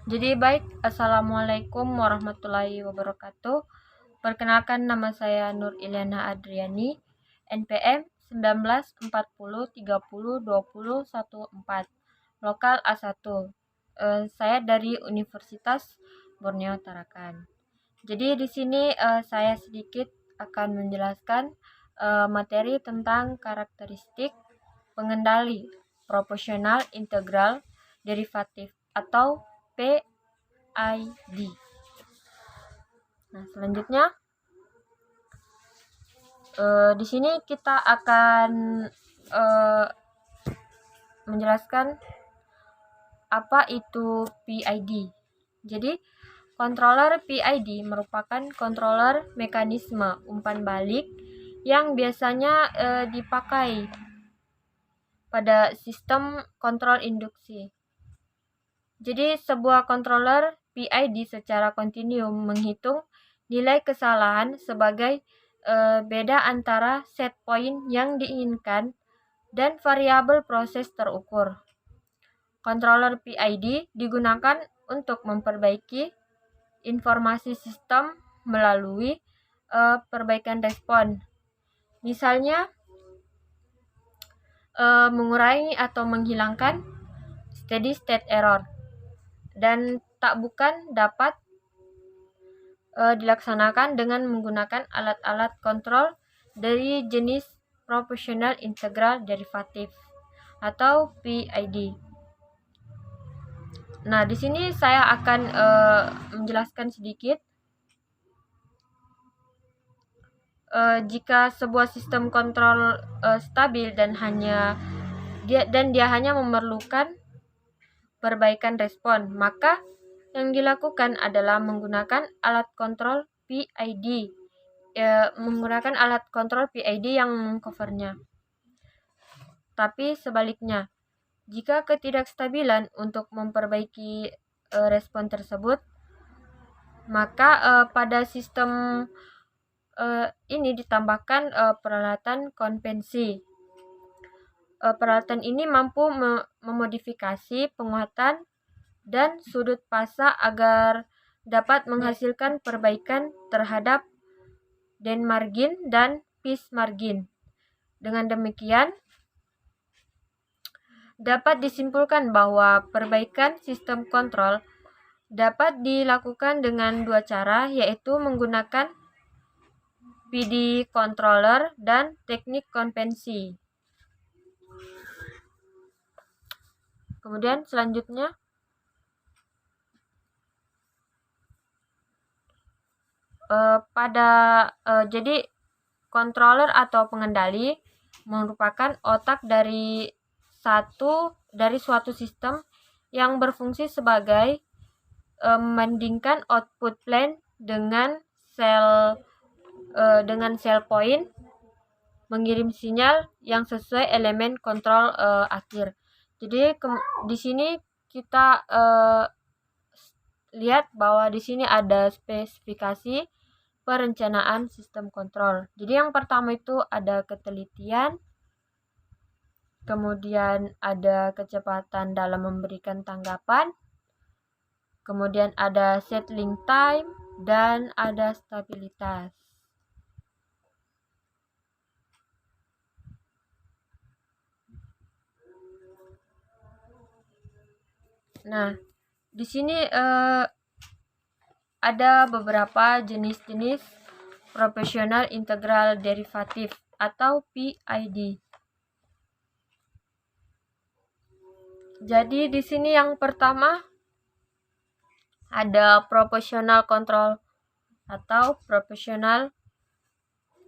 Jadi baik, Assalamualaikum warahmatullahi wabarakatuh. Perkenalkan, nama saya Nur Iliana Adriani, NPM 1940302014, lokal A1. Saya dari Universitas Borneo Tarakan. Jadi di sini saya sedikit akan menjelaskan materi tentang karakteristik pengendali proporsional integral derivatif atau PID. Nah, selanjutnya di sini kita akan menjelaskan apa itu PID. Jadi, controller PID merupakan controller mekanisme umpan balik yang biasanya dipakai pada sistem kontrol induksi. Jadi, sebuah controller PID secara kontinum menghitung nilai kesalahan sebagai beda antara set point yang diinginkan dan variabel proses terukur. Controller PID digunakan untuk memperbaiki informasi sistem melalui perbaikan respon. Misalnya, mengurangi atau menghilangkan steady state error, dan tak bukan dapat dilaksanakan dengan menggunakan alat-alat kontrol dari jenis proportional integral derivative atau PID. Nah, di sini saya akan menjelaskan sedikit. Jika sebuah sistem kontrol stabil dan dia hanya memerlukan perbaikan respon, maka yang dilakukan adalah menggunakan alat kontrol PID, yang mengcovernya. Tapi sebaliknya, jika ketidakstabilan untuk memperbaiki respon tersebut, maka pada sistem ini ditambahkan peralatan konvensi. Peralatan ini mampu memodifikasi penguatan dan sudut fasa agar dapat menghasilkan perbaikan terhadap den margin dan piece margin. Dengan demikian, dapat disimpulkan bahwa perbaikan sistem kontrol dapat dilakukan dengan dua cara, yaitu menggunakan PD controller dan teknik konvensi. Kemudian selanjutnya, jadi controller atau pengendali merupakan otak dari suatu sistem yang berfungsi sebagai membandingkan output plane dengan sel point, mengirim sinyal yang sesuai elemen kontrol akhir. Jadi di sini kita lihat bahwa di sini ada spesifikasi perencanaan sistem kontrol. Jadi yang pertama itu ada ketelitian, kemudian ada kecepatan dalam memberikan tanggapan, kemudian ada settling time, dan ada stabilitas. Nah, di sini ada beberapa jenis-jenis proportional integral derivative atau PID. Jadi di sini yang pertama ada proportional control atau proportional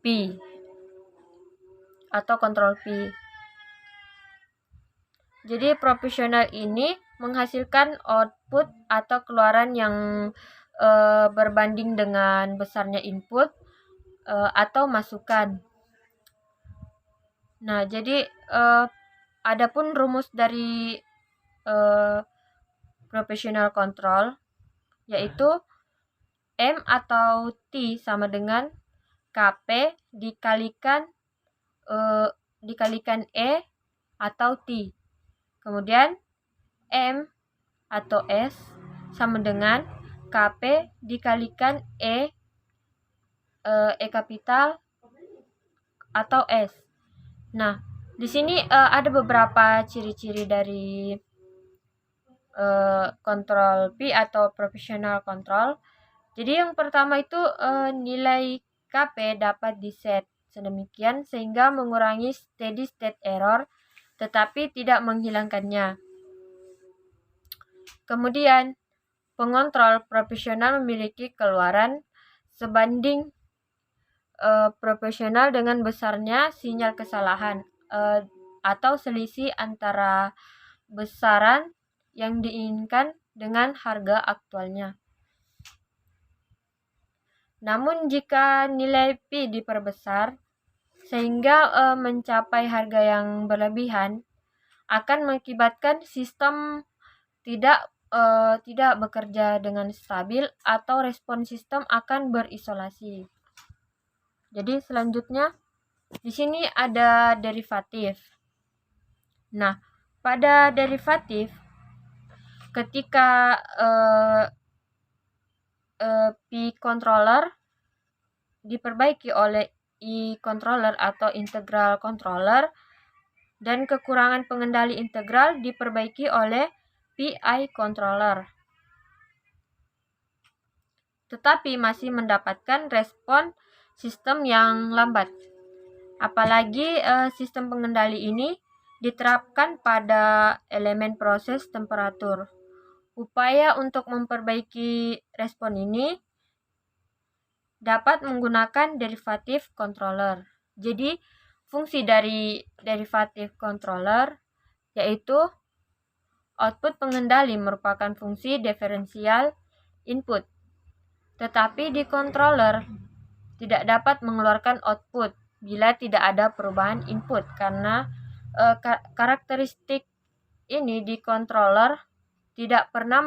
P atau control P. Jadi proportional ini menghasilkan output atau keluaran yang berbanding dengan besarnya input atau masukan. Nah, jadi adapun rumus dari proportional control yaitu M atau T sama dengan KP dikalikan E atau T. Kemudian M atau S sama dengan KP dikalikan E kapital atau S. Nah, di sini ada beberapa ciri-ciri dari kontrol P atau proportional control. Jadi yang pertama itu nilai KP dapat diset sedemikian sehingga mengurangi steady state error tetapi tidak menghilangkannya. Kemudian, pengontrol proporsional memiliki keluaran sebanding proporsional dengan besarnya sinyal kesalahan atau selisih antara besaran yang diinginkan dengan harga aktualnya. Namun jika nilai P diperbesar sehingga mencapai harga yang berlebihan, akan mengakibatkan sistem tidak bekerja dengan stabil atau respon sistem akan berisolasi. Jadi selanjutnya di sini ada derivatif. Nah, pada derivatif ketika P controller diperbaiki oleh I controller atau integral controller dan kekurangan pengendali integral diperbaiki oleh PI controller. Tetapi masih mendapatkan respon sistem yang lambat. Apalagi sistem pengendali ini diterapkan pada elemen proses temperatur. Upaya untuk memperbaiki respon ini dapat menggunakan derivatif controller. Jadi, fungsi dari derivatif controller yaitu output pengendali merupakan fungsi diferensial input. Tetapi di controller tidak dapat mengeluarkan output bila tidak ada perubahan input karena karakteristik ini di controller tidak pernah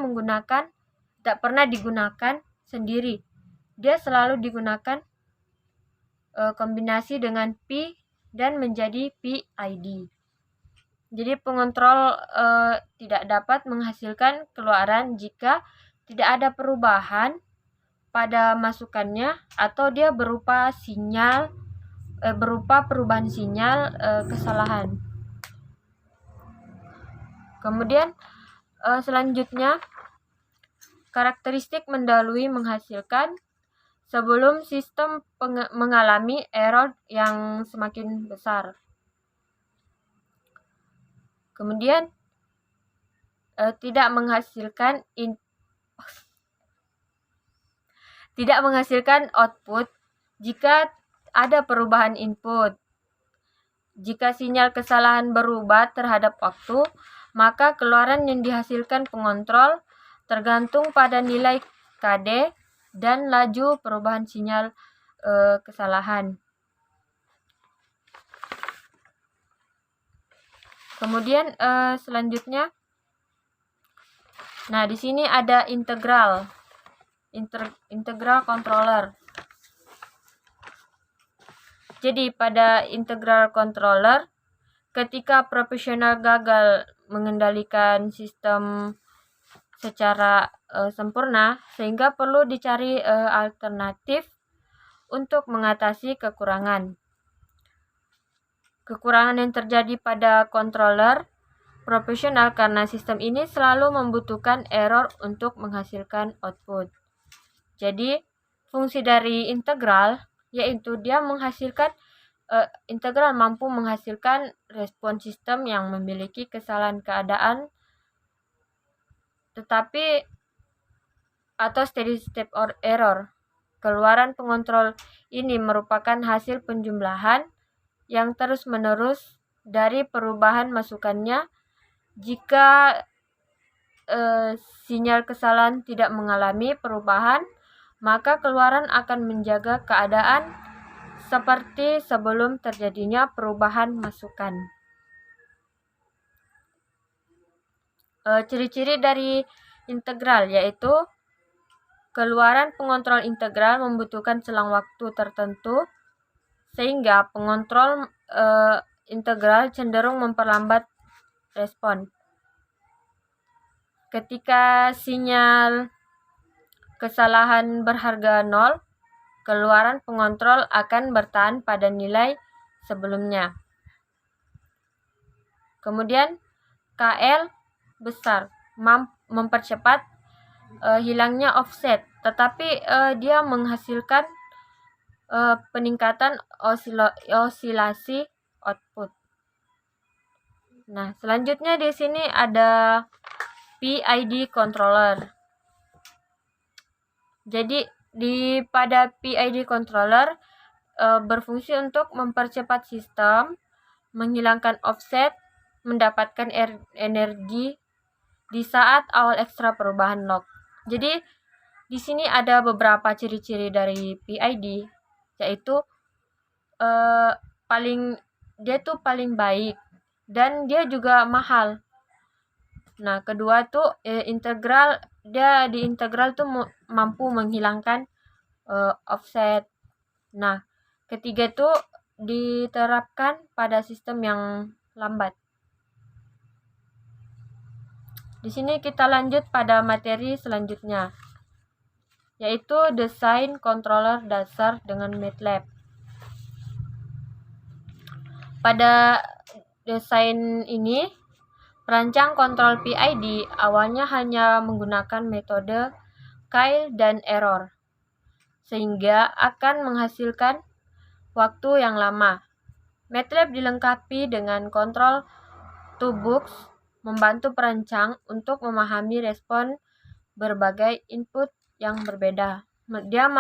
digunakan sendiri. Dia selalu digunakan kombinasi dengan P dan menjadi PID. Jadi pengontrol tidak dapat menghasilkan keluaran jika tidak ada perubahan pada masukannya atau dia berupa perubahan sinyal kesalahan. Kemudian selanjutnya karakteristik mendahului menghasilkan sebelum sistem mengalami error yang semakin besar. Kemudian tidak menghasilkan output jika ada perubahan input. Jika sinyal kesalahan berubah terhadap waktu, maka keluaran yang dihasilkan pengontrol tergantung pada nilai KD dan laju perubahan sinyal kesalahan. Kemudian selanjutnya, nah di sini ada integral controller. Jadi pada integral controller, ketika proporsional gagal mengendalikan sistem secara sempurna, sehingga perlu dicari alternatif untuk mengatasi kekurangan. Kekurangan yang terjadi pada controller proporsional karena sistem ini selalu membutuhkan error untuk menghasilkan output. Jadi, fungsi dari integral yaitu dia menghasilkan integral mampu menghasilkan respon sistem yang memiliki kesalahan keadaan tetapi atau steady state error. Keluaran pengontrol ini merupakan hasil penjumlahan yang terus-menerus dari perubahan masukannya. Jika sinyal kesalahan tidak mengalami perubahan, maka keluaran akan menjaga keadaan seperti sebelum terjadinya perubahan masukan. Ciri-ciri dari integral yaitu keluaran pengontrol integral membutuhkan selang waktu tertentu sehingga pengontrol integral cenderung memperlambat respon. Ketika sinyal kesalahan berharga 0, keluaran pengontrol akan bertahan pada nilai sebelumnya. Kemudian KL besar mempercepat hilangnya offset, tetapi dia menghasilkan peningkatan osilasi output. Nah, selanjutnya di sini ada PID controller. Jadi pada PID controller berfungsi untuk mempercepat sistem, menghilangkan offset, mendapatkan energi di saat awal ekstra perubahan lock. Jadi di sini ada beberapa ciri-ciri dari PID, yaitu dia tuh paling baik dan dia juga mahal. Nah, kedua tuh integral, dia di integral tuh mampu menghilangkan offset. Nah, ketiga tuh diterapkan pada sistem yang lambat. Di sini kita lanjut pada materi selanjutnya, yaitu desain controller dasar dengan MATLAB. Pada desain ini, perancang kontrol PID awalnya hanya menggunakan metode trial dan error, sehingga akan menghasilkan waktu yang lama. MATLAB dilengkapi dengan kontrol toolbox, membantu perancang untuk memahami respon berbagai input yang berbeda. Dia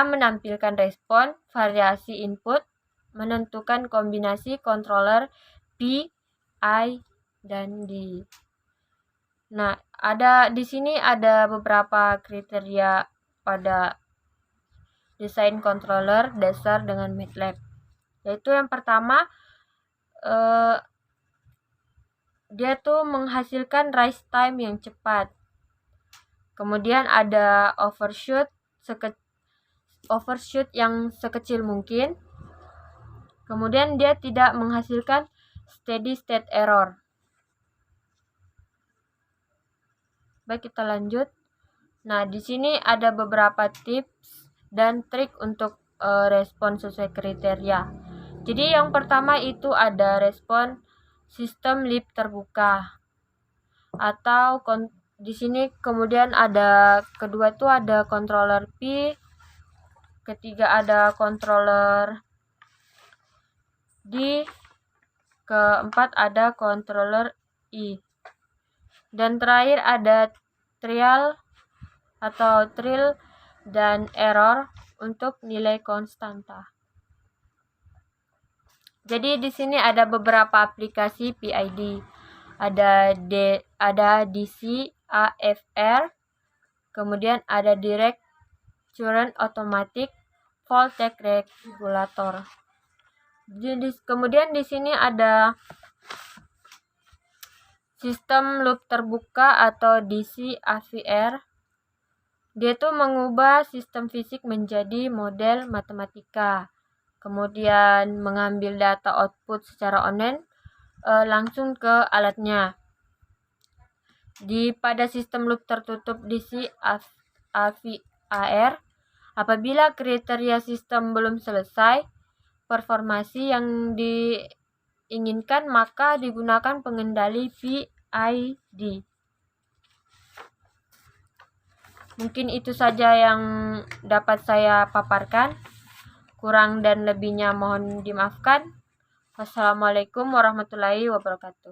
menampilkan respon, variasi input, menentukan kombinasi controller P, I, dan D. Nah, di sini ada beberapa kriteria pada desain controller dasar dengan MATLAB. Yaitu yang pertama, dia tuh menghasilkan rise time yang cepat. Kemudian ada overshoot yang sekecil mungkin. Kemudian dia tidak menghasilkan steady state error. Baik, kita lanjut. Nah, di sini ada beberapa tips dan trik untuk respon sesuai kriteria. Jadi yang pertama itu ada respon sistem lip terbuka, atau di sini kemudian ada kedua tuh ada controller P, ketiga ada controller D, keempat ada controller I, dan terakhir ada trial dan error untuk nilai konstanta. Jadi di sini ada beberapa aplikasi PID. Ada DC AFR, kemudian ada Direct Current Automatic Voltage Regulator. Kemudian di sini ada sistem loop terbuka atau DC AVR. Dia tuh mengubah sistem fisik menjadi model matematika. Kemudian mengambil data output secara online langsung ke alatnya. Pada sistem loop tertutup DC AVR, apabila kriteria sistem belum selesai performasi yang diinginkan, maka digunakan pengendali PID. Mungkin itu saja yang dapat saya paparkan. Kurang dan lebihnya mohon dimaafkan. Wassalamualaikum warahmatullahi wabarakatuh.